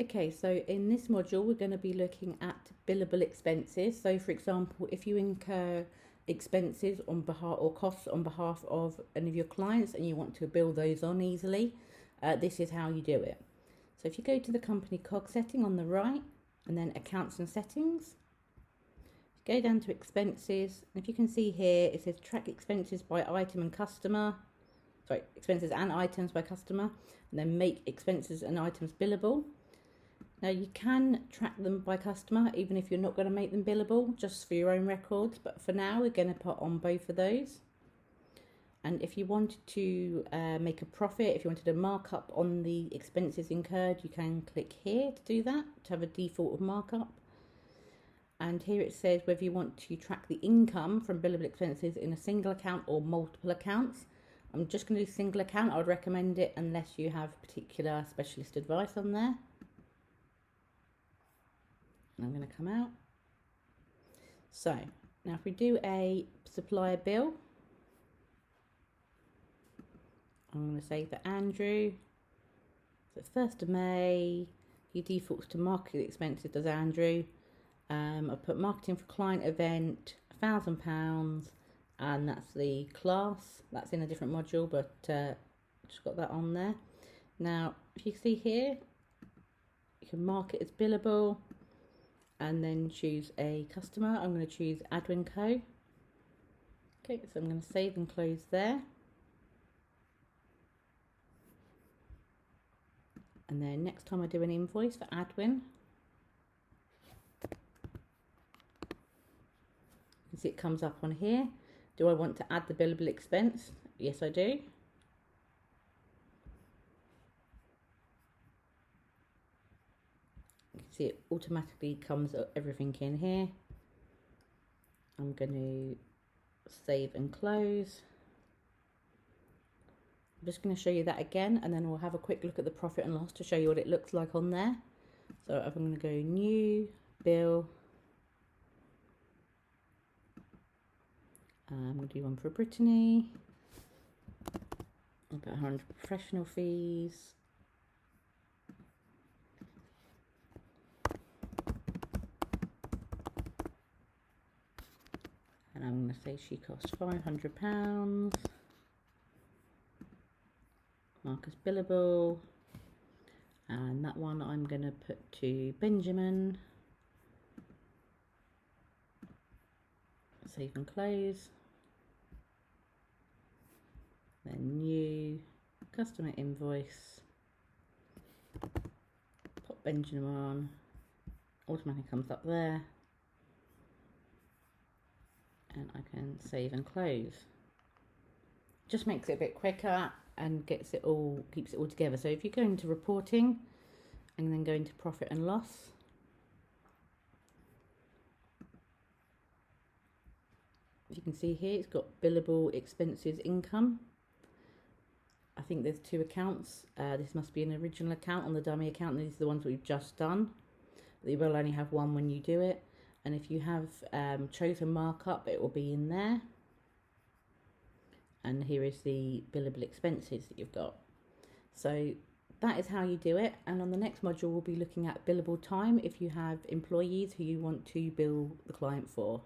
Okay, so in this module, we're going to be looking at billable expenses. So for example, if you incur expenses on behalf or costs on behalf of any of your clients and you want to bill those on easily, this is how you do it. So if you go to the company cog setting on the right and then accounts and settings, go down to expenses. And if you can see here, it says track expenses by item and customer. Sorry, expenses and items by customer, and then make expenses and items billable. Now you can track them by customer even if you're not going to make them billable, just for your own records, but for now we're going to put on both of those. And if you wanted to make a profit, if you wanted a markup on the expenses incurred, you can click here to do that, to have a default of markup. And here it says whether you want to track the income from billable expenses in a single account or multiple accounts. I'm just going to do single account. I would recommend it unless you have particular specialist advice on there. And I'm going to come out. So now if we do a supplier bill, I'm going to say for Andrew, so 1st of May, he defaults to marketing expenses, does Andrew. I've put marketing for client event, £1,000, and that's the class. That's in a different module, but just got that on there. Now, if you see here, you can mark it as billable and then choose a customer. I'm going to choose Adwin Co. Okay, so I'm going to save and close there. And then next time I do an invoice for Adwin, you can see it comes up on here. Do I want to add the billable expense? Yes, I do. You can see it automatically comes up everything in here. I'm going to save and close. I'm just going to show you that again, and then we'll have a quick look at the profit and loss to show you what it looks like on there. So I'm going to go new bill. I'm going to do one for Brittany. I've got 100 professional fees. And I'm going to say she costs £500. Mark as billable. And that one I'm going to put to Benjamin. Save and close. Then new customer invoice. Pop Benjamin on. Automatically comes up there. And I can save and close. Just makes it a bit quicker and keeps it all together. So if you go into reporting and then go into profit and loss, you can see here it's got billable expenses income. I think there's 2 accounts. This must be an original account on the dummy account. These are the ones we've just done. You will only have one when you do it. And if you have chosen markup, it will be in there. And here is the billable expenses that you've got. So that is how you do it. And on the next module, we'll be looking at billable time if you have employees who you want to bill the client for.